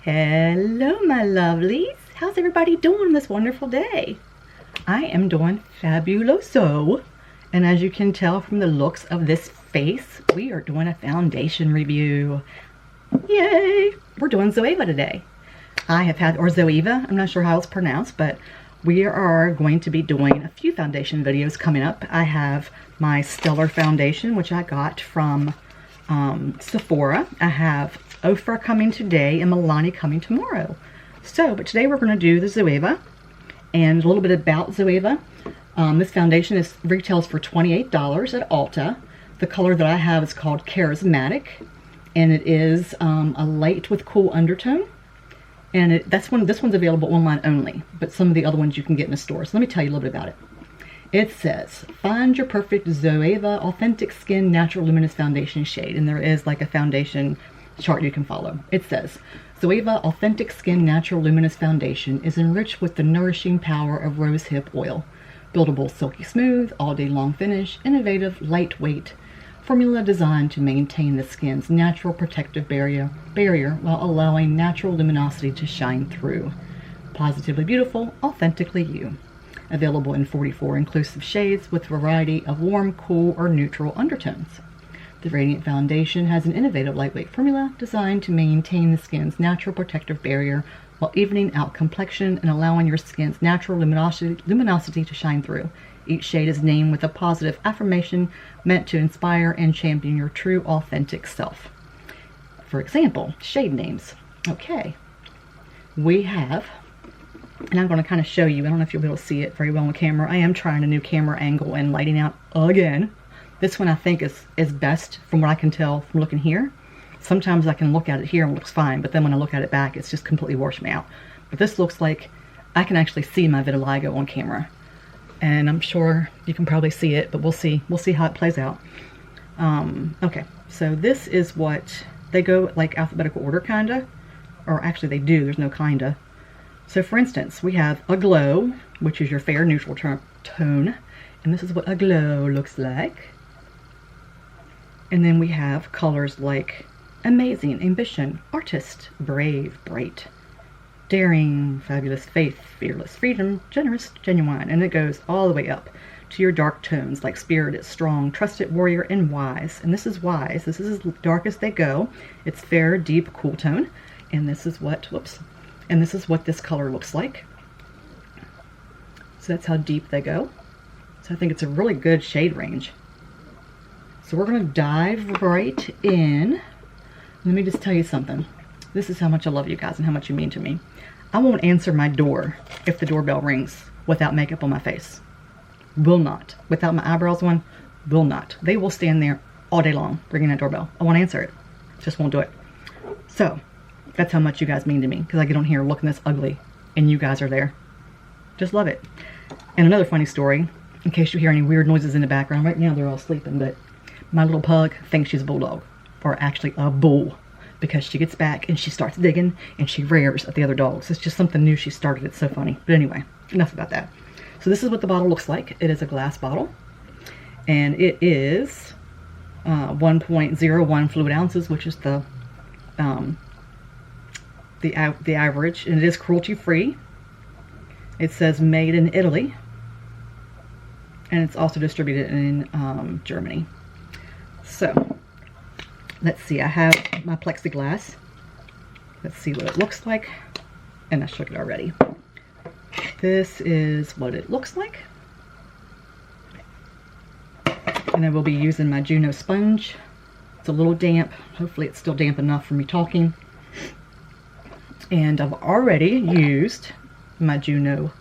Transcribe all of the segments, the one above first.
Hello, my lovelies. How's everybody doing this wonderful day? I am doing fabuloso. And as you can tell from the looks of this face, we are doing a foundation review. Yay! We're doing Zoeva today. I have had, or Zoeva, I'm not sure how it's pronounced, but we are going to be doing a few foundation videos coming up. I have my Stellar Foundation, which I got from Sephora. I have Ofra coming today and Milani coming tomorrow. But today we're going to do the Zoeva and a little bit about Zoeva. This foundation retails for $28 at Ulta. The color that I have is called Charismatic, and it is a light with cool undertone. And this one's available online only, but some of the other ones you can get in the store. So let me tell you a little bit about it. It says, find your perfect Zoeva Authentic Skin Natural Luminous Foundation shade. And there is like a foundation chart you can follow. It says, Zoeva Authentic Skin Natural Luminous Foundation is enriched with the nourishing power of rosehip oil. Buildable, silky smooth, all day long finish, innovative, lightweight formula designed to maintain the skin's natural protective barrier while allowing natural luminosity to shine through. Positively beautiful, authentically you. Available in 44 inclusive shades with a variety of warm, cool, or neutral undertones. The Radiant Foundation has an innovative lightweight formula designed to maintain the skin's natural protective barrier while evening out complexion and allowing your skin's natural luminosity to shine through. Each shade is named with a positive affirmation meant to inspire and champion your true authentic self. For example, shade names. Okay, we have, and I'm going to kind of show you, I don't know if you'll be able to see it very well on camera. I am trying a new camera angle and lighting out again. This one I think is best from what I can tell from looking here. Sometimes I can look at it here and it looks fine, but then when I look at it back, it's just completely washed me out. But this looks like I can actually see my vitiligo on camera. And I'm sure you can probably see it, but we'll see how it plays out. Okay, so this is what they go like alphabetical order kinda, or actually they do, there's no kinda. So for instance, we have a glow, which is your fair neutral tone, and this is what a glow looks like. And then we have colors like amazing, ambition, artist, brave, bright, daring, fabulous, faith, fearless, freedom, generous, genuine, and it goes all the way up to your dark tones like spirited, strong, trusted, warrior, and wise. And this is wise. This is as dark as they go. It's fair, deep, cool tone. And this is what, and this is what this color looks like. So that's how deep they go. So I think it's a really good shade range. So we're going to dive right in. Let me just tell you something. This is how much I love you guys and how much you mean to me. I won't answer my door if the doorbell rings without makeup on my face. Will not. Without my eyebrows on, will not. They will stand there all day long ringing that doorbell. I won't answer it. Just won't do it. So that's how much you guys mean to me, because I get on here looking this ugly and you guys are there. Just love it. And another funny story, in case you hear any weird noises in the background. Right now they're all sleeping, but my little pug thinks she's a bulldog, or actually a bull, because she gets back and she starts digging and she rears at the other dogs. It's just something new she started. It's so funny. But anyway, enough about that. So this is what the bottle looks like. It is a glass bottle, and it is 1.01 fluid ounces, which is the average, and it is cruelty free. It says made in Italy, and it's also distributed in Germany. So let's see, I have my plexiglass. Let's see what it looks like. And I shook it already. This is what it looks like. And I will be using my Juno sponge. It's a little damp. Hopefully it's still damp enough for me talking. And I've already used my Juno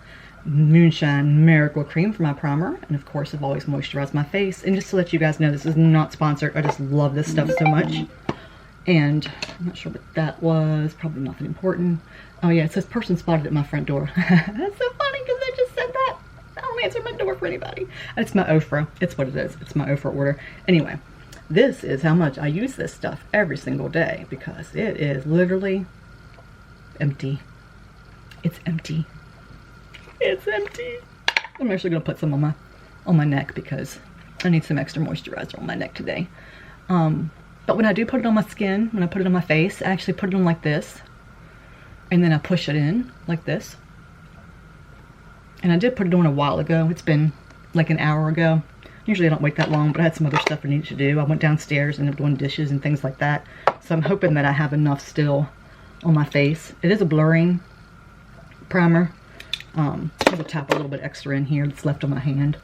Moonshine Miracle Cream for my primer, and of course I've always moisturized my face. And just to let you guys know, this is not sponsored. I just love this stuff so much. And I'm not sure what that was. Probably nothing important. Oh yeah, it says person spotted at my front door. That's so funny because I just said that. I don't answer my door for anybody. It's my Ofra. It's what it is. It's my Ofra order. Anyway, this is how much I use this stuff every single day, because it is literally empty. It's empty. It's empty. I'm actually gonna put some on my neck because I need some extra moisturizer on my neck today. But when I do put it on my skin, when I put it on my face, I actually put it on like this. And then I push it in like this. And I did put it on a while ago. It's been like an hour ago. Usually I don't wait that long, but I had some other stuff I needed to do. I went downstairs and I'm doing dishes and things like that. So I'm hoping that I have enough still on my face. It is a blurring primer. I will tap a little bit extra in here that's left on my hand.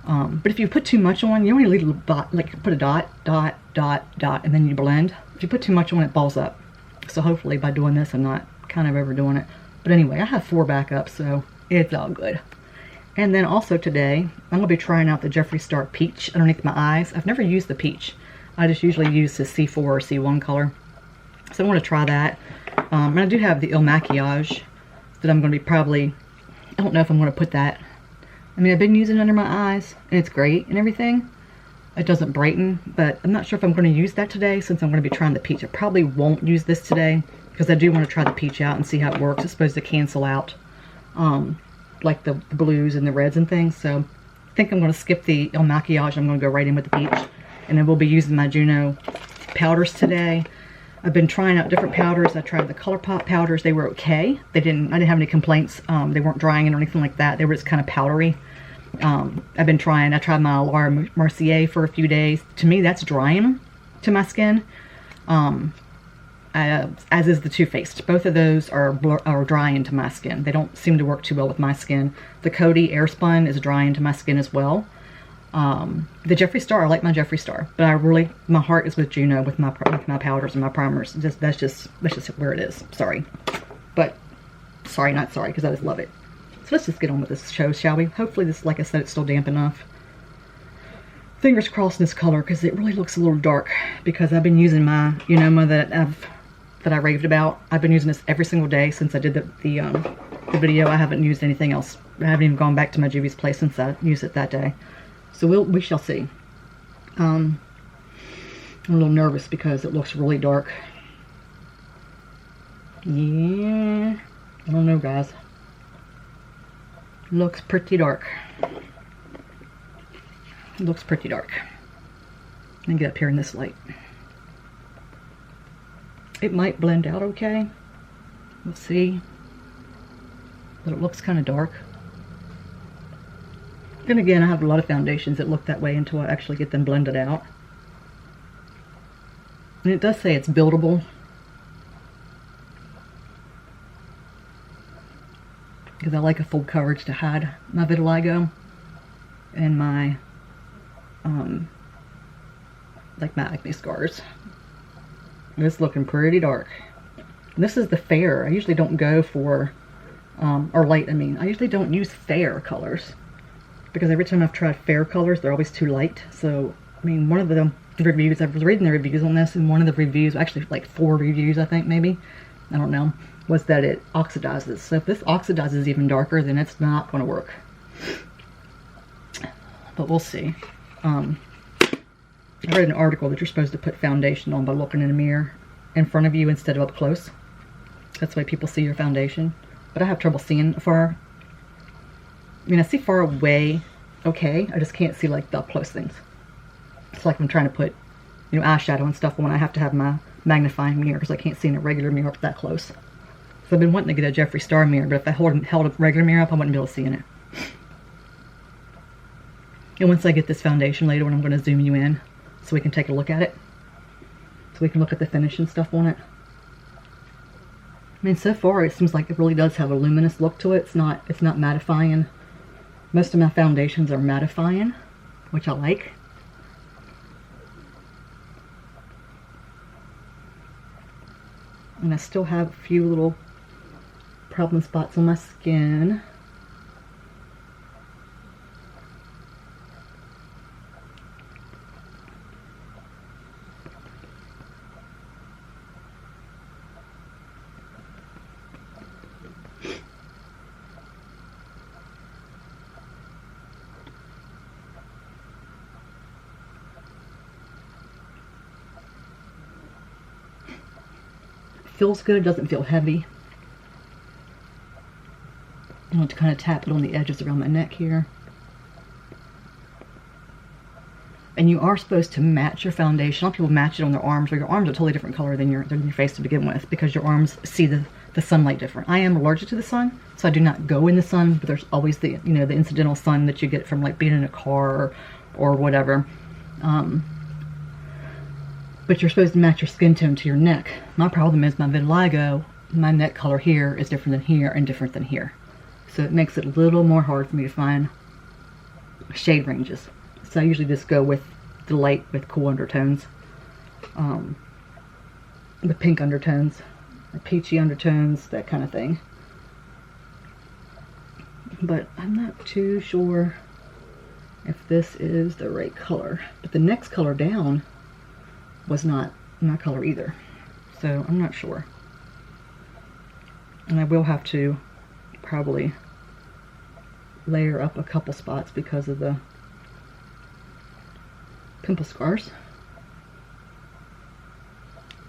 But if you put too much on, you only leave a little dot, like put a dot, dot, dot, dot, and then you blend. If you put too much on, it balls up. So hopefully by doing this, I'm not kind of overdoing it. But anyway, I have 4 backups, so it's all good. And then also today, I'm going to be trying out the Jeffree Star Peach underneath my eyes. I've never used the peach. I just usually use the C4 or C1 color. So I want to try that. And I do have the Il Maquillage that I'm going to be probably, I don't know if I'm going to put that. I mean, I've been using it under my eyes, and it's great and everything. It doesn't brighten, but I'm not sure if I'm going to use that today since I'm going to be trying the peach. I probably won't use this today because I do want to try the peach out and see how it works. It's supposed to cancel out like the blues and the reds and things. So I think I'm going to skip the Il Maquillage. I'm going to go right in with the peach. And then we'll be using my Juno powders today. I've been trying out different powders. I tried the ColourPop powders. They were okay. I didn't have any complaints. They weren't drying or anything like that. They were just kind of powdery. I tried my Laura Mercier for a few days. To me, that's drying to my skin. As is the Too Faced. Both of those are drying to my skin. They don't seem to work too well with my skin. The Coty Airspun is drying to my skin as well. The Jeffree Star, I like my Jeffree Star, but my heart is with Juno with my powders and my primers. That's just where it is. Sorry, but sorry, not sorry, because I just love it. So let's just get on with this show, shall we? Hopefully this, like I said, it's still damp enough. Fingers crossed in this color, because it really looks a little dark, because I've been using my Unoma that I raved about. I've been using this every single day since I did the video. I haven't used anything else. I haven't even gone back to my Juvia's Place since I used it that day. So we shall see. I'm a little nervous because it looks really dark. Yeah, I don't know, guys. Looks pretty dark. Looks pretty dark. Let me get up here in this light. It might blend out okay. We'll see. But it looks kind of dark. Then again, I have a lot of foundations that look that way until I actually get them blended out. And it does say it's buildable. Because I like a full coverage to hide my vitiligo and my like my acne scars. It's looking pretty dark. And this is the fair. I usually don't go for or light. I mean, I usually don't use fair colors because every time I've tried fair colors, they're always too light. So I mean, one of the reviews, I was reading the reviews on this, and one of the reviews, actually like 4 reviews, I think maybe, I don't know, was that it oxidizes. So if this oxidizes even darker, then it's not going to work. But we'll see. I read an article that you're supposed to put foundation on by looking in a mirror in front of you instead of up close. That's the way people see your foundation. But I have trouble seeing far. I mean, I see far away okay. I just can't see like the up close things. It's like I'm trying to put, eyeshadow and stuff on. I have to have my magnifying mirror because I can't see in a regular mirror up that close. So I've been wanting to get a Jeffree Star mirror, but if I held a regular mirror up, I wouldn't be able to see in it. And once I get this foundation later, I'm going to zoom you in so we can take a look at it. So we can look at the finish and stuff on it. I mean, so far it seems like it really does have a luminous look to it. It's not mattifying. Most of my foundations are mattifying, which I like. And I still have a few little problem spots on my skin. Feels good, doesn't feel heavy. I want to kind of tap it on the edges around my neck here. And you are supposed to match your foundation. A lot of people match it on their arms, or your arms are a totally different color than your face to begin with, because your arms see the the sunlight different. I am allergic to the sun, so I do not go in the sun, but there's always the, you know, the incidental sun that you get from like being in a car or whatever. But you're supposed to match your skin tone to your neck. My problem is my vitiligo, my neck color here is different than here and different than here. So it makes it a little more hard for me to find shade ranges. So I usually just go with the light with cool undertones. The pink undertones, the peachy undertones, that kind of thing. But I'm not too sure if this is the right color. But the next color down was not my color either. So I'm not sure. And I will have to probably layer up a couple spots because of the pimple scars.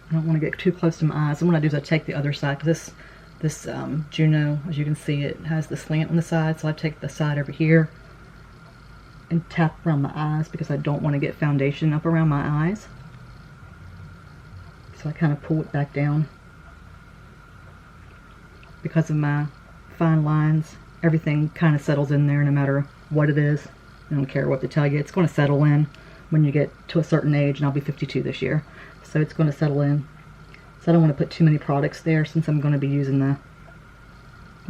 I don't want to get too close to my eyes. And what I do is I take the other side, because this Juno, as you can see, it has the slant on the side, so I take the side over here and tap around my eyes because I don't want to get foundation up around my eyes. So I kind of pull it back down. Because of my fine lines, everything kind of settles in there no matter what it is. I don't care what they tell you. It's going to settle in when you get to a certain age, and I'll be 52 this year. So it's going to settle in. So I don't want to put too many products there since I'm going to be using the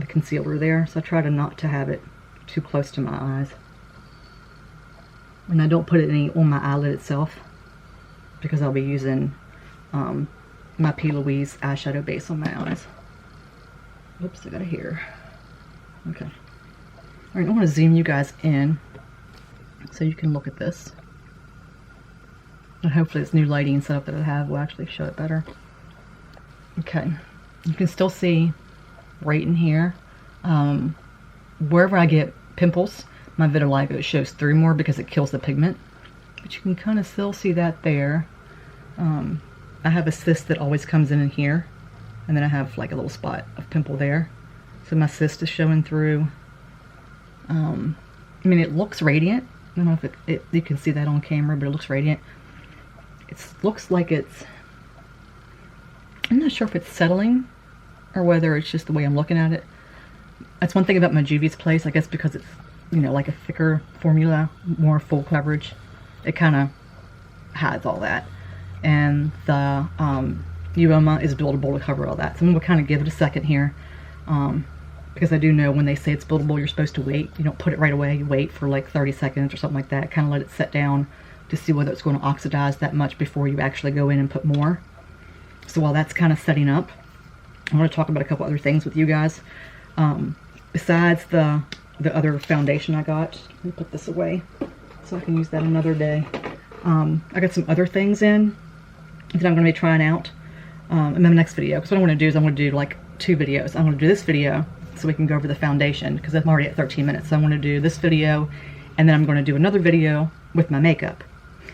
concealer there. So I try to not to have it too close to my eyes. And I don't put any on my eyelid itself because I'll be using my P. Louise eyeshadow base on my eyes. Oops, I got a hair. Okay. Alright, I want to zoom you guys in so you can look at this. And hopefully this new lighting setup that I have will actually show it better. Okay. You can still see right in here. Wherever I get pimples, my vitiligo shows through more because it kills the pigment. But you can kind of still see that there. I have a cyst that always comes in here. And then I have like a little spot of pimple there. So my cyst is showing through. I mean, it looks radiant. I don't know if you can see that on camera, but it looks radiant. It looks like it's, I'm not sure if it's settling or whether it's just the way I'm looking at it. That's one thing about my Juvia's Place, I guess, because it's, you know, like a thicker formula, more full coverage. It kind of hides all that. And the Uoma is buildable to cover all that. So I'm going to kind of give it a second here. Because I do know when they say it's buildable, you're supposed to wait. You don't put it right away. You wait for like 30 seconds or something like that. Kind of let it set down to see whether it's going to oxidize that much before you actually go in and put more. So while that's kind of setting up, I want to talk about a couple other things with you guys. Besides the other foundation I got, let me put this away so I can use that another day. I got some other things in that I'm going to be trying out in my next video. Because what I want to do is I want to do like 2 videos. I'm going to do this video so we can go over the foundation because I'm already at 13 minutes. So I want to do this video and then I'm going to do another video with my makeup.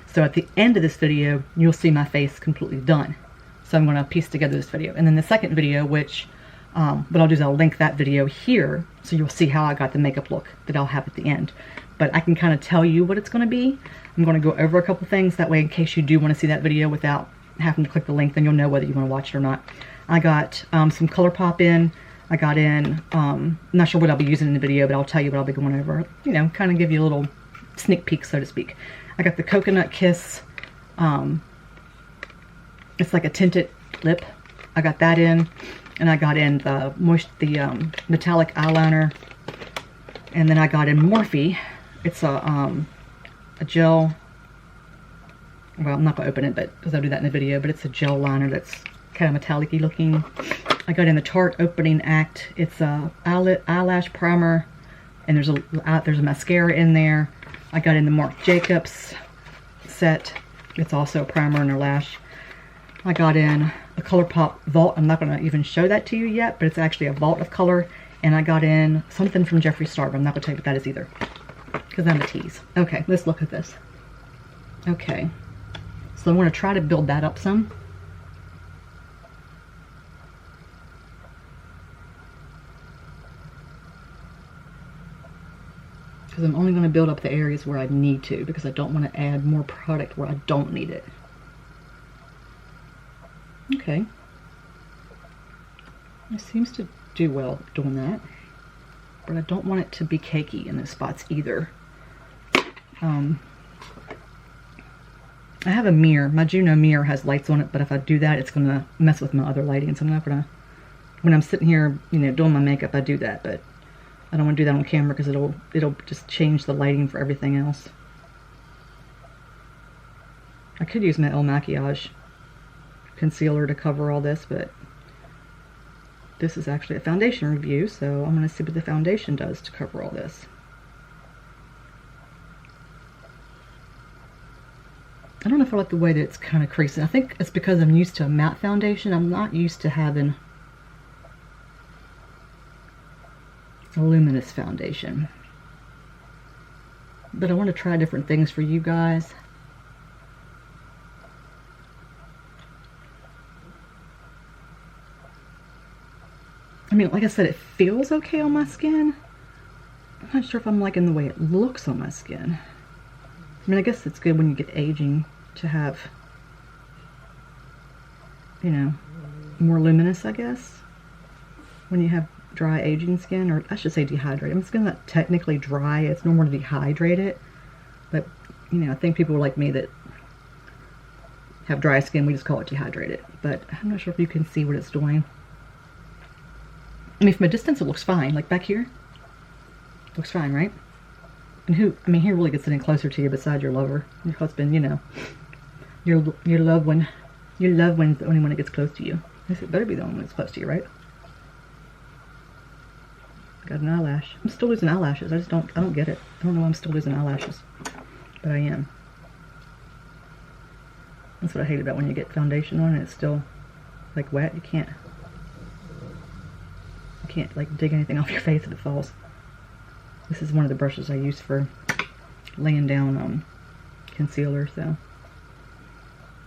So at the end of this video, you'll see my face completely done. So I'm going to piece together this video. And then the second video, which, what I'll do is I'll link that video here so you'll see how I got the makeup look that I'll have at the end. But I can kind of tell you what it's going to be. I'm going to go over a couple things. That way, in case you do want to see that video without having to click the link, then you'll know whether you want to watch it or not. I got some ColourPop in. I got in, I'm not sure what I'll be using in the video, but I'll tell you what I'll be going over. You know, kind of give you a little sneak peek, so to speak. I got the Coconut Kiss. It's like a tinted lip. I got that in. And I got in the metallic eyeliner. And then I got in Morphe. It's a gel. Well, I'm not going to open it, but because I'll do that in the video. But it's a gel liner that's kind of metallic-y looking. I got in the Tarte Opening Act. It's a eyelash primer. And there's a mascara in there. I got in the Marc Jacobs set. It's also a primer and a lash. I got in a ColourPop Vault. I'm not going to even show that to you yet, but it's actually a vault of color. And I got in something from Jeffree Star, but I'm not going to tell you what that is either, because I'm a tease. Okay, let's look at this. Okay, so I want to try to build that up some. Because I'm only going to build up the areas where I need to, because I don't want to add more product where I don't need it. Okay. It seems to do well doing that, but I don't want it to be cakey in those spots either. I have a mirror. My Juno mirror has lights on it, but if I do that, it's going to mess with my other lighting. So I'm not going to, when I'm sitting here, you know, doing my makeup, I do that, but I don't want to do that on camera because it'll just change the lighting for everything else. I could use my El Maquillage concealer to cover all this, but this is actually a foundation review, so I'm going to see what the foundation does to cover all this. I don't know if I like the way that it's kind of creasing. I think it's because I'm used to a matte foundation. I'm not used to having a luminous foundation. But I want to try different things for you guys. I mean, like I said, it feels okay on my skin. I'm not sure if I'm liking the way it looks on my skin. I mean, I guess it's good when you get aging to have, you know, more luminous, I guess, when you have dry aging skin, or I should say dehydrated. My skin's not technically dry, it's normal to dehydrate it, but, you know, I think people like me that have dry skin, we just call it dehydrated, but I'm not sure if you can see what it's doing. I mean, from a distance it looks fine, like back here, looks fine, right? And who really gets it in closer to you besides your lover, your husband, you know. Your loved one. Your loved one's the only one that gets close to you. I guess it better be the only one that's close to you, right? Got an eyelash. I'm still losing eyelashes. I don't get it. I don't know why I'm still losing eyelashes. But I am. That's what I hate about when you get foundation on and it's still like wet. You can't like dig anything off your face if it falls. This is one of the brushes I use for laying down concealer, so.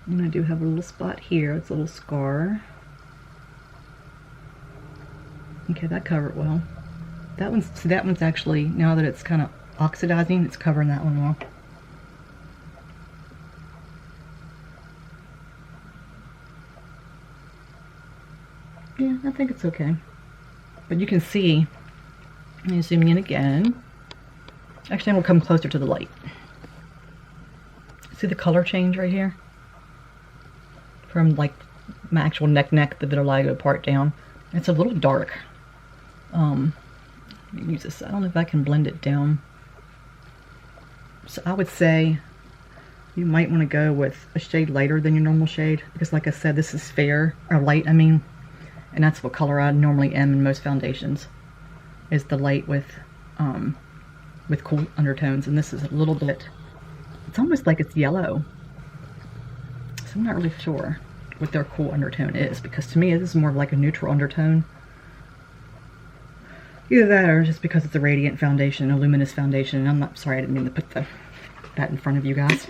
And I do have a little spot here. It's a little scar. Okay, that covered well. That one's actually, now that it's kind of oxidizing, it's covering that one well. Yeah, I think it's okay. But you can see, let me zoom in again. Actually, I'm gonna come closer to the light. See the color change right here? From like my actual neck, the vitiligo part down. It's a little dark. Let me use this. I don't know if I can blend it down. So I would say you might want to go with a shade lighter than your normal shade, because like I said, this is fair, or light, I mean, and that's what color I normally am in most foundations, is the light with cool undertones, and this is a little bit, it's almost like it's yellow. So I'm not really sure what their cool undertone is, because to me this is more of like a neutral undertone. Either that or just because it's a radiant foundation, a luminous foundation. And I'm not sorry, I didn't mean to put that in front of you guys.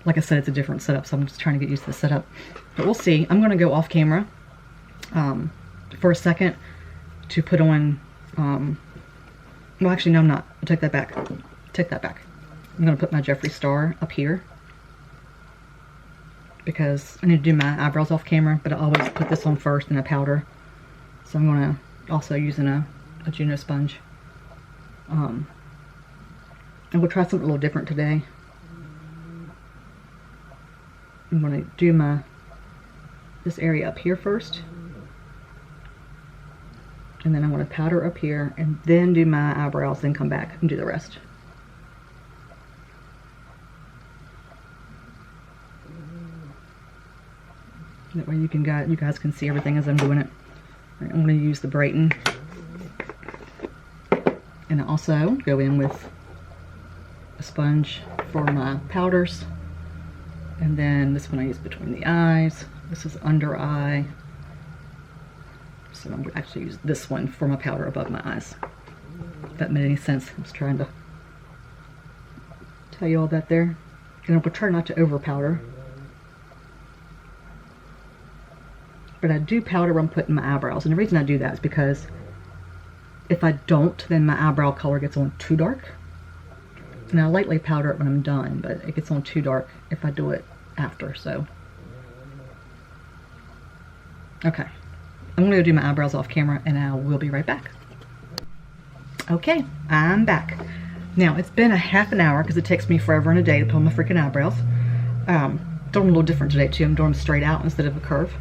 Like I said, it's a different setup, so I'm just trying to get used to the setup. But we'll see. I'm going to go off camera for a second to put on, well actually no I'm not. I'll take that back. Take that back. I'm going to put my Jeffree Star up here, because I need to do my eyebrows off camera, but I always put this on first and a powder. So I'm going to also using a Juno sponge. And we'll try something a little different today. I'm going to do this area up here first. And then I'm going to powder up here and then do my eyebrows, then come back and do the rest. That way you guys can see everything as I'm doing it. Right, I'm going to use the Brighten. And I also go in with a sponge for my powders. And then this one I use between the eyes. This is under eye. So I'm going to actually use this one for my powder above my eyes. If that made any sense. I was trying to tell you all that there. And I'm going to try not to over powder. But I do powder when I'm putting my eyebrows. And the reason I do that is because if I don't, then my eyebrow color gets on too dark. And I lightly powder it when I'm done, but it gets on too dark if I do it after, so. Okay. I'm gonna go do my eyebrows off camera and I will be right back. Okay, I'm back. Now, it's been a half an hour because it takes me forever and a day to pull my freaking eyebrows. Doing them a little different today too. I'm doing them straight out instead of a curve.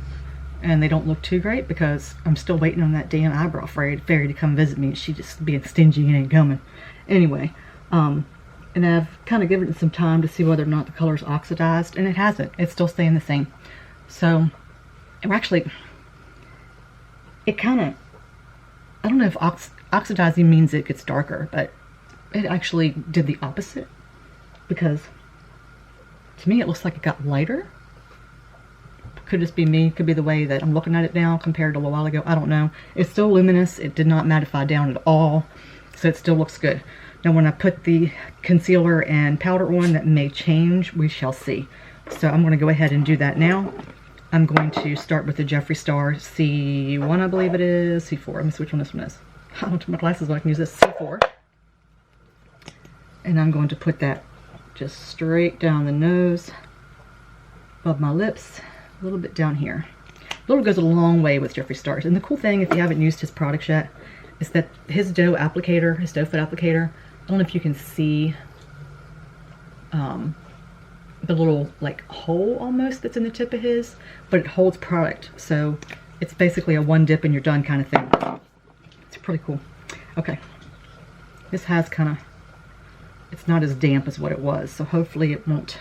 And they don't look too great because I'm still waiting on that damn eyebrow fairy to come visit me. She just being stingy and ain't coming. Anyway, and I've kind of given it some time to see whether or not the color's oxidized, and it hasn't. It's still staying the same. So, we're actually, it kind of, I don't know if oxidizing means it gets darker, but it actually did the opposite, because to me it looks like it got lighter. Could just be me, could be the way that I'm looking at it now compared to a while ago. I don't know. It's still luminous. It did not mattify down at all, so it still looks good. Now when I put the concealer and powder on, that may change. We shall see. So I'm going to go ahead and do that now. I'm going to start with the Jeffree Star C1, I believe it is. C4. Let me see which one this one is. I don't have my glasses, but I can use this. C4. And I'm going to put that just straight down the nose, above my lips, a little bit down here. A little goes a long way with Jeffree Stars. And the cool thing, if you haven't used his products yet, is that his doe applicator, his doe foot applicator, I don't know if you can see the little like hole almost that's in the tip of his, but it holds product. So it's basically a one dip and you're done kind of thing. It's pretty cool. Okay. This has kind of, it's not as damp as what it was, so hopefully it won't.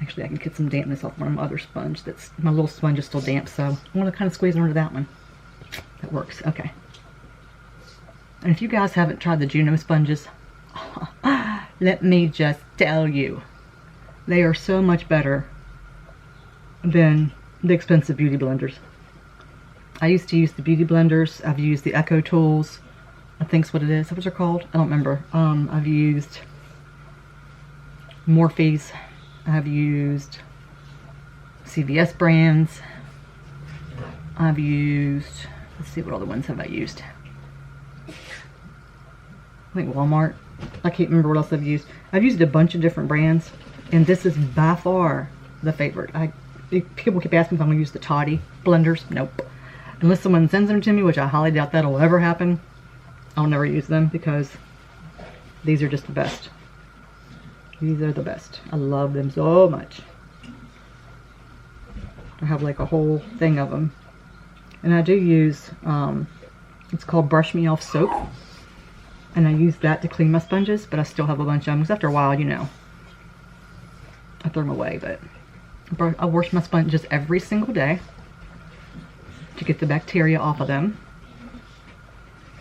Actually, I can get some dampness off one of my other sponge. That's, my little sponge is still damp, so I want to kind of squeeze under that one. That works. Okay. And if you guys haven't tried the Juno sponges, let me just tell you, they are so much better than the expensive beauty blenders. I used to use the beauty blenders. I've used the Echo Tools. I think's what it is. What they're called? I don't remember. I've used Morphe's. I've used CVS brands. I've used, let's see, what other ones have I used? I think Walmart. I can't remember what else I've used. I've used a bunch of different brands, and this is by far the favorite. People keep asking if I'm going to use the Toddy blenders. Nope. Unless someone sends them to me, which I highly doubt that'll ever happen, I'll never use them because these are just the best. These are the best. I love them so much. I have like a whole thing of them. And I do use, it's called Brush Me Off soap. And I use that to clean my sponges, but I still have a bunch of them. Because after a while, you know, I throw them away. But I wash my sponges every single day to get the bacteria off of them.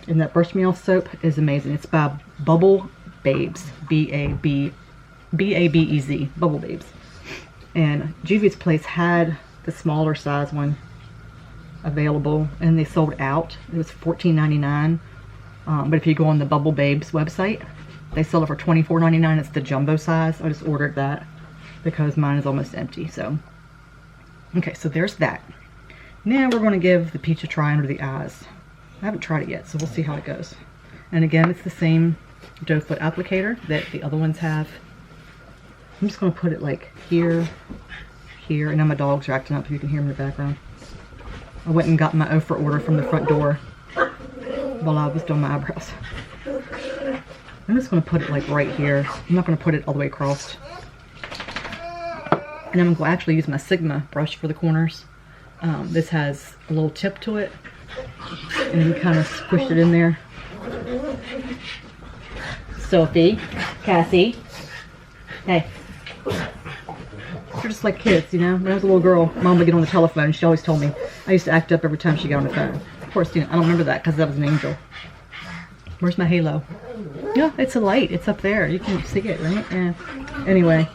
And that Brush Me Off soap is amazing. It's by Bubble Babes. B-A-B-E-Z. Bubble Babes. And Juvia's Place had the smaller size one available, and they sold out. It was $14.99. But if you go on the Bubble Babes website, they sell it for $24.99. It's the jumbo size. I just ordered that because mine is almost empty. So, okay, so there's that. Now we're going to give the peach a try under the eyes. I haven't tried it yet, so we'll see how it goes. And again, it's the same doe foot applicator that the other ones have. I'm just going to put it like here, here. And now my dogs are acting up, if you can hear them in the background. I went and got my Ofra order from the front door while I was doing my eyebrows. I'm just going to put it like right here. I'm not going to put it all the way across. And I'm going to actually use my Sigma brush for the corners. This has a little tip to it, and you kind of squish it in there. Sophie, Cassie, hey. They're just like kids, you know. When I was a little girl, Mom would get on the telephone. She always told me I used to act up every time she got on the phone. Of course, you know, I don't remember that because that was an angel. Where's my halo? Yeah, it's a light. It's up there. You can see it, right? Yeah. Anyway,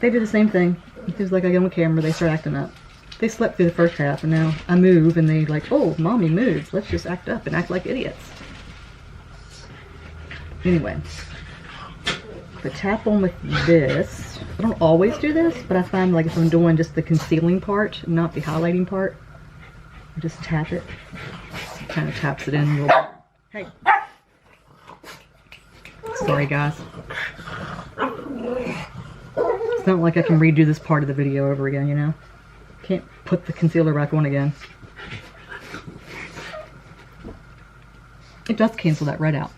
they do the same thing. It feels like I get on the camera, they start acting up. They slept through the first half, and now I move, and they like, oh, Mommy moves. Let's just act up and act like idiots. Anyway, the tap on with this. I don't always do this, but I find like if I'm doing just the concealing part, not the highlighting part, I just tap it. Kind of taps it in a little bit. Hey. Sorry, guys. It's not like I can redo this part of the video over again, you know? can't put the concealer back on again. It does cancel that red out.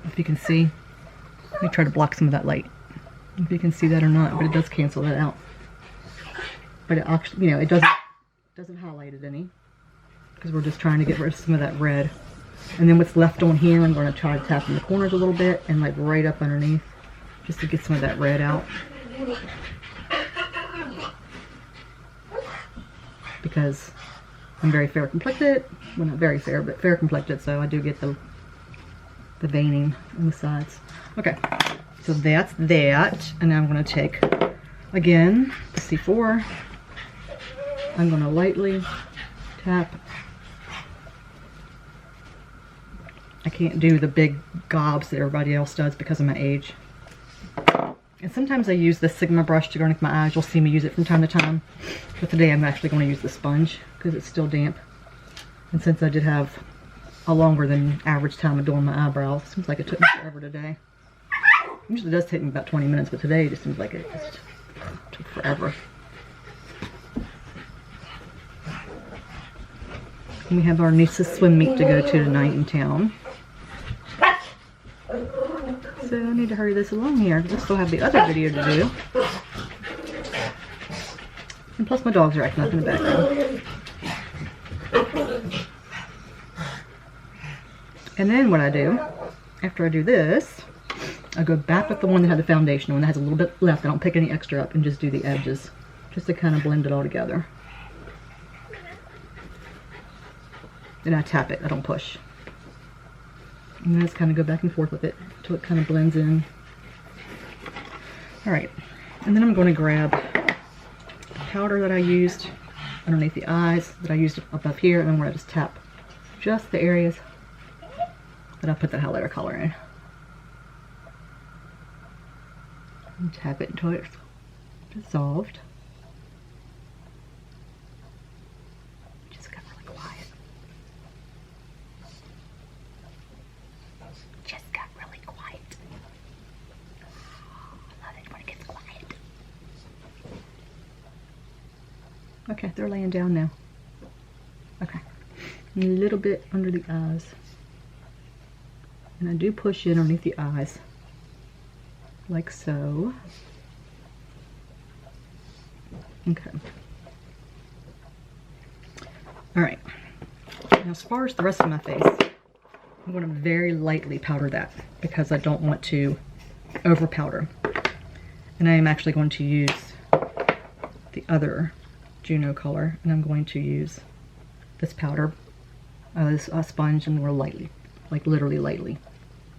If you can see, let me try to block some of that light. If you can see that or not, but it does cancel that out. But it actually, you know, it doesn't highlight it any, because we're just trying to get rid of some of that red. And then what's left on here, I'm going to try to tap in the corners a little bit and like right up underneath, just to get some of that red out. Because I'm very fair complected. Well, not very fair, but fair complected, so I do get the veining on the sides. Okay, so that's that. And now I'm going to take, again, the C4. I'm going to lightly tap. I can't do the big gobs that everybody else does because of my age. And sometimes I use the Sigma brush to garnish my eyes. You'll see me use it from time to time. But today I'm actually going to use the sponge because it's still damp. And since I did have a longer than average time of doing my eyebrows, it seems like it took me forever today. It usually does take me about 20 minutes, but today it just seems like it just took forever. And we have our niece's swim meet to go to tonight in town. So I need to hurry this along here because I still have the other video to do. And plus my dogs are acting up in the background. And then what I do, after I do this, I go back with the one that had the foundation on, that has a little bit left. I don't pick any extra up and just do the edges, just to kind of blend it all together. Then I tap it, I don't push. And then I just kind of go back and forth with it until it kind of blends in. Alright, and then I'm going to grab the powder that I used underneath the eyes, that I used above here, and I'm going to just tap just the areas that I put the highlighter color in. And tap it until it's dissolved. Just got really quiet. Just got really quiet. I love it when it gets quiet. Okay, they're laying down now. Okay. And a little bit under the eyes. And I do push in underneath the eyes, like so. Okay. Alright. Now as far as the rest of my face, I'm going to very lightly powder that because I don't want to over powder. And I am actually going to use the other Juno color, and I'm going to use this powder, this sponge, and more lightly, like literally lightly.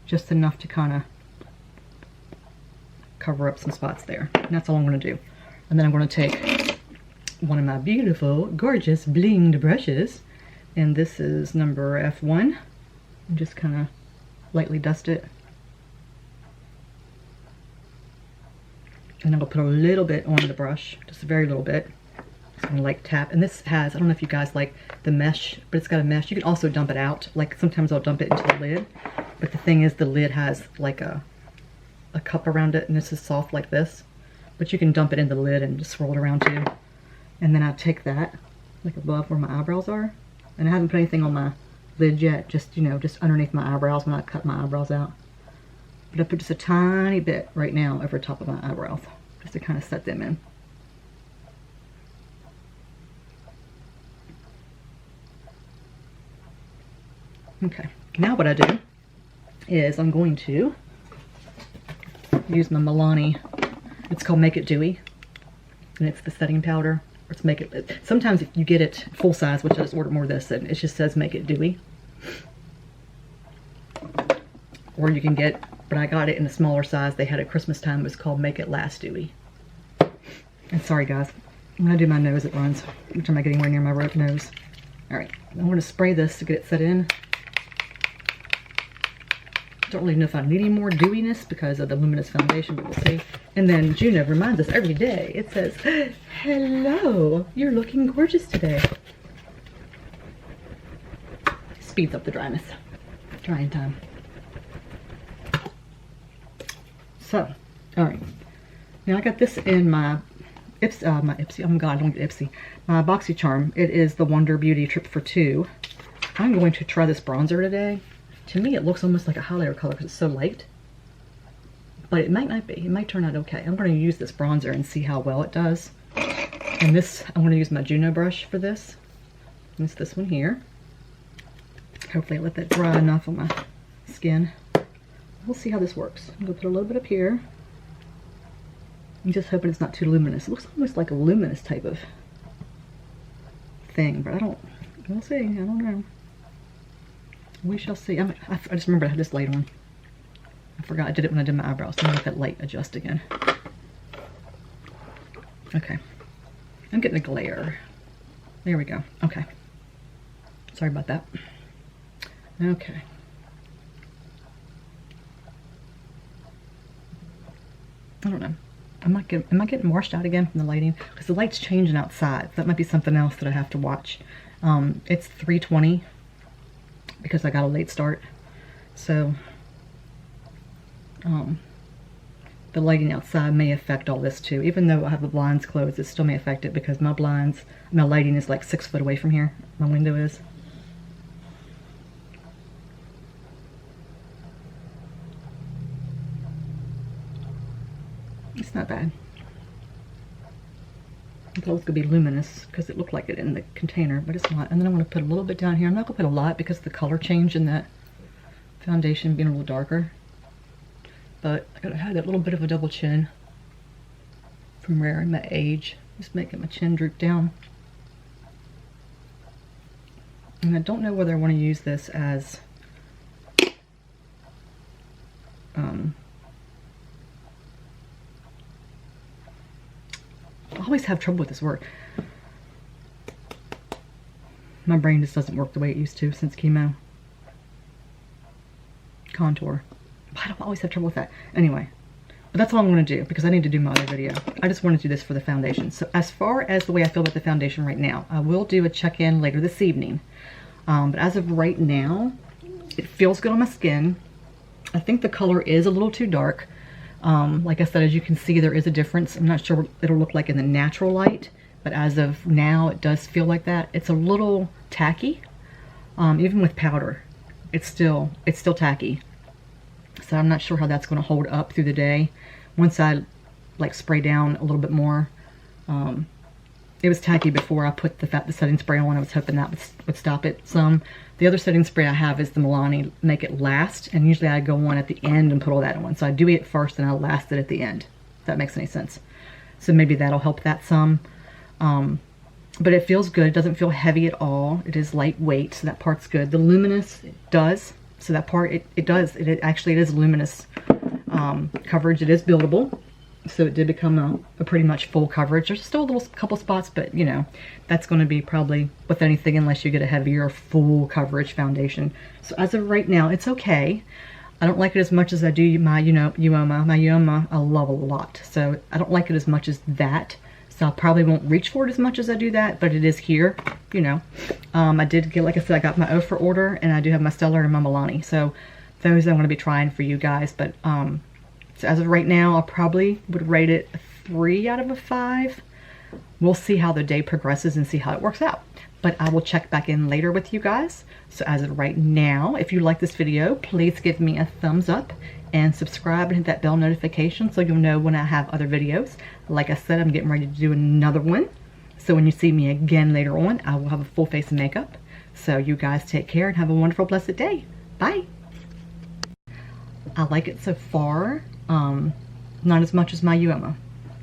Just enough to kind of cover up some spots there. And that's all I'm going to do. And then I'm going to take one of my beautiful, gorgeous, blinged brushes. And this is number F1. And just kind of lightly dust it. And I'm going to put a little bit on the brush. Just a very little bit. So I'm going to like tap. And this has, I don't know if you guys like the mesh, but it's got a mesh. You can also dump it out. Like sometimes I'll dump it into the lid. But the thing is, the lid has like a cup around it, and this is soft like this. But you can dump it in the lid and just swirl it around too. And then I take that, like above where my eyebrows are. And I haven't put anything on my lid yet, just, you know, just underneath my eyebrows when I cut my eyebrows out. But I put just a tiny bit right now over top of my eyebrows, just to kind of set them in. Okay, now what I do is I'm going to use my Milani. It's called Make It Dewy, and it's the setting powder. Or it's Make It. Sometimes if you get it full size, which I just ordered more of this, and it just says Make It Dewy. Or you can get, but I got it in a smaller size. They had it at Christmas time. It was called Make It Last Dewy. And sorry guys, I'm gonna do my nose. It runs. Every time I get anywhere near my nose. All right, I'm gonna spray this to get it set in. Don't really know if I need any more dewiness because of the luminous foundation, but we'll see. And then Juno reminds us every day. It says, hello, you're looking gorgeous today. Speeds up the dryness. Drying time. So, all right. Now I got this in my my Ipsy, oh God, I don't get Ipsy. My BoxyCharm, it is the Wonder Beauty Trip for Two. I'm going to try this bronzer today. To me, it looks almost like a highlighter color because it's so light. But it might not be. It might turn out okay. I'm going to use this bronzer and see how well it does. And this, I'm going to use my Juno brush for this. It's this one here. Hopefully I let that dry enough on my skin. We'll see how this works. I'm going to put a little bit up here. I'm just hoping it's not too luminous. It looks almost like a luminous type of thing, but we'll see. I don't know. We shall see. I just remember I had this light on. I forgot I did it when I did my eyebrows. Let me let that light adjust again. Okay. I'm getting a glare. There we go. Okay. Sorry about that. Okay. I don't know. Am I getting washed out again from the lighting? Because the light's changing outside. That might be something else that I have to watch. It's 3:20 because I got a late start. So the lighting outside may affect all this too. Even though I have the blinds closed, it still may affect it because my lighting is like 6 foot away from here. My window is. It's not bad. I thought it was going to be luminous because it looked like it in the container, but it's not. And then I'm going to put a little bit down here. I'm not going to put a lot because of the color change in that foundation being a little darker. But I gotta have that little bit of a double chin from wearing my age. Just making my chin droop down. And I don't know whether I want to use this as I always have trouble with this word. My brain just doesn't work the way it used to since chemo. Contour. I don't always have trouble with that. Anyway, but that's all I'm going to do because I need to do my other video. I just want to do this for the foundation. So as far as the way I feel about the foundation right now, I will do a check-in later this evening. But as of right now, it feels good on my skin. I think the color is a little too dark. Like I said, as you can see, there is a difference. I'm not sure what it'll look like in the natural light, but as of now, it does feel like that. It's a little tacky. Even with powder, it's still tacky. So I'm not sure how that's going to hold up through the day. Once I like spray down a little bit more, it was tacky before I put the setting spray on. I was hoping that would stop it some. The other setting spray I have is the Milani Make It Last, and usually I go on at the end and put all that on. So I do it first and I last it at the end, if that makes any sense. So maybe that'll help that some. But it feels good. It doesn't feel heavy at all. It is lightweight, so that part's good. The luminous, it does. So that part, it does. It is luminous coverage. It is buildable. So it did become a pretty much full coverage. There's still a little couple spots, but you know, that's going to be probably with anything unless you get a heavier full coverage foundation. So as of right now, it's okay. I don't like it as much as I do my Uoma. My Uoma I love a lot. So I don't like it as much as that. So I probably won't reach for it as much as I do that, but it is here, you know. I did get, like I said, I got my Ofra order, and I do have my Stellar and my Milani. So those I'm going to be trying for you guys. But so as of right now, I probably would rate it a 3 out of 5. We'll see how the day progresses and see how it works out. But I will check back in later with you guys. So as of right now, if you like this video, please give me a thumbs up and subscribe and hit that bell notification so you'll know when I have other videos. Like I said, I'm getting ready to do another one. So when you see me again later on, I will have a full face of makeup. So you guys take care and have a wonderful, blessed day. Bye. I like it so far. Not as much as my Uoma.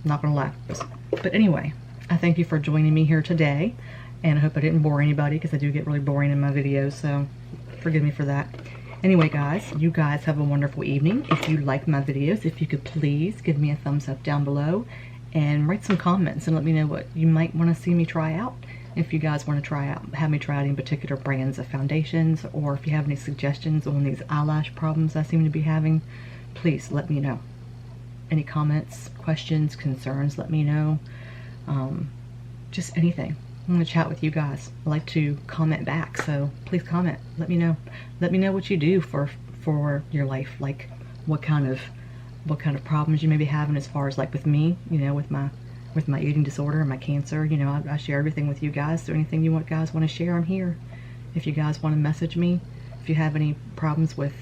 Not gonna lie. But anyway, I thank you for joining me here today. And I hope I didn't bore anybody because I do get really boring in my videos. So forgive me for that. Anyway, guys, you guys have a wonderful evening. If you like my videos, if you could please give me a thumbs up down below and write some comments and let me know what you might want to see me try out. If you guys want to have me try out any particular brands of foundations, or if you have any suggestions on these eyelash problems I seem to be having, please let me know. Any comments, questions, concerns, let me know. Just anything. I want to chat with you guys. I like to comment back, so please comment. Let me know. Let me know what you do for your life. Like what kind of problems you may be having as far as like with me, you know, with my with my eating disorder and my cancer. You know, I share everything with you guys, so anything you guys want to share, I'm here. If you guys want to message me, if you have any problems with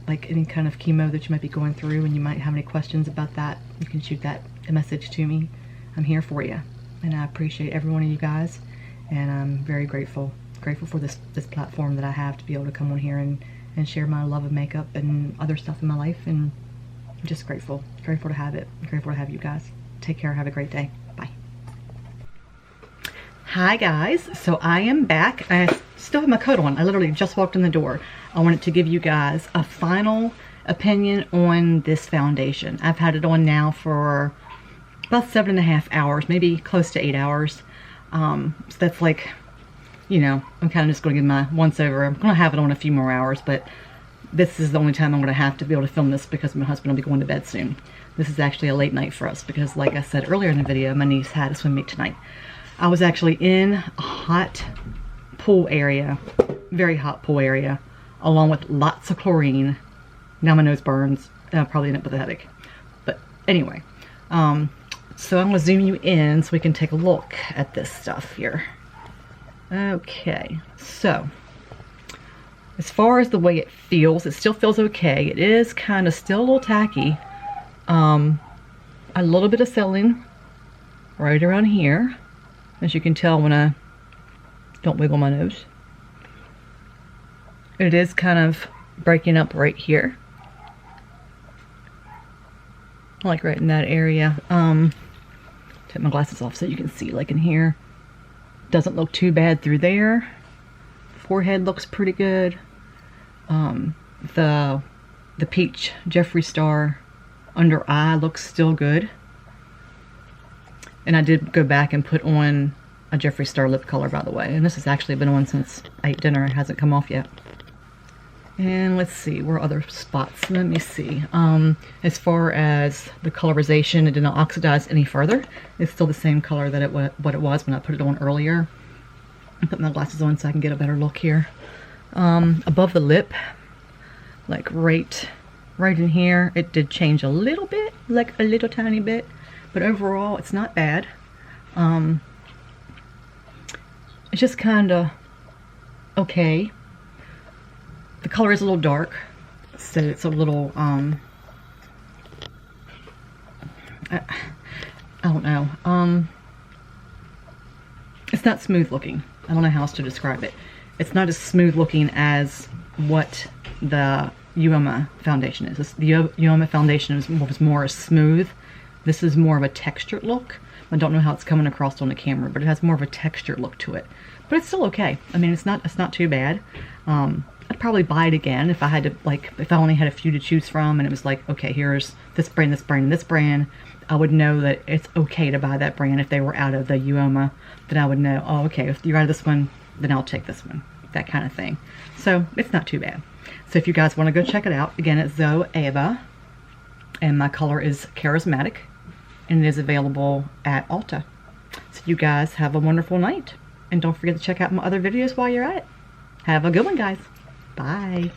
like any kind of chemo that you might be going through and you might have any questions about that, you can shoot that a message to me. I'm here for you, and I appreciate every one of you guys, and I'm very grateful for this platform that I have to be able to come on here and share my love of makeup and other stuff in my life, and I'm just grateful to have it. I'm grateful to have you guys. Take care. Have a great day. Bye. Hi guys. So I am back. I still have my coat on. I literally just walked in the door. I wanted to give you guys a final opinion on this foundation. I've had it on now for about 7.5 hours, maybe close to 8 hours. So that's like, you know, I'm kind of just going to give my once over. I'm going to have it on a few more hours, but this is the only time I'm going to have to be able to film this because my husband will be going to bed soon. This is actually a late night for us because, like I said earlier in the video, my niece had a swim meet tonight. I was actually in a hot pool area, very hot pool area, along with lots of chlorine. Now my nose burns, and I'll probably end up with a headache. But anyway, so I'm going to zoom you in so we can take a look at this stuff here. Okay, so as far as the way it feels, it still feels okay. It is kind of still a little tacky. A little bit of settling right around here, as you can tell when I don't wiggle my nose. It is kind of breaking up right here, like right in that area. Take my glasses off so you can see, like in here. Doesn't look too bad through there. Forehead looks pretty good. The peach Jeffree Star under eye looks still good. And I did go back and put on a Jeffree Star lip color, by the way. And this has actually been on since I ate dinner. It hasn't come off yet. And let's see, where are other spots? Let me see. As far as the colorization, it did not oxidize any further. It's still the same color that what it was when I put it on earlier. I put my glasses on so I can get a better look here. Above the lip, like right in here, it did change a little bit, like a little tiny bit, but overall it's not bad. It's just kind of okay. The color is a little dark, so it's a little I don't know, it's not smooth looking. I don't know how else to describe it. It's not as smooth looking as what the Zoeva foundation is. The Zoeva foundation was more smooth. This is more of a textured look. I don't know how it's coming across on the camera, but it has more of a textured look to it. But it's still okay. I mean, it's not too bad. I'd probably buy it again if I had to, like, if I only had a few to choose from and it was like, okay, here's this brand, this brand, this brand. I would know that it's okay to buy that brand. If they were out of the Zoeva, then I would know, oh, okay, if you're out of this one, then I'll take this one. That kind of thing. So it's not too bad. So if you guys want to go check it out, again, it's Zoeva, and my color is Charismatic, and it is available at Ulta. So you guys have a wonderful night, and don't forget to check out my other videos while you're at it. Have a good one, guys. Bye.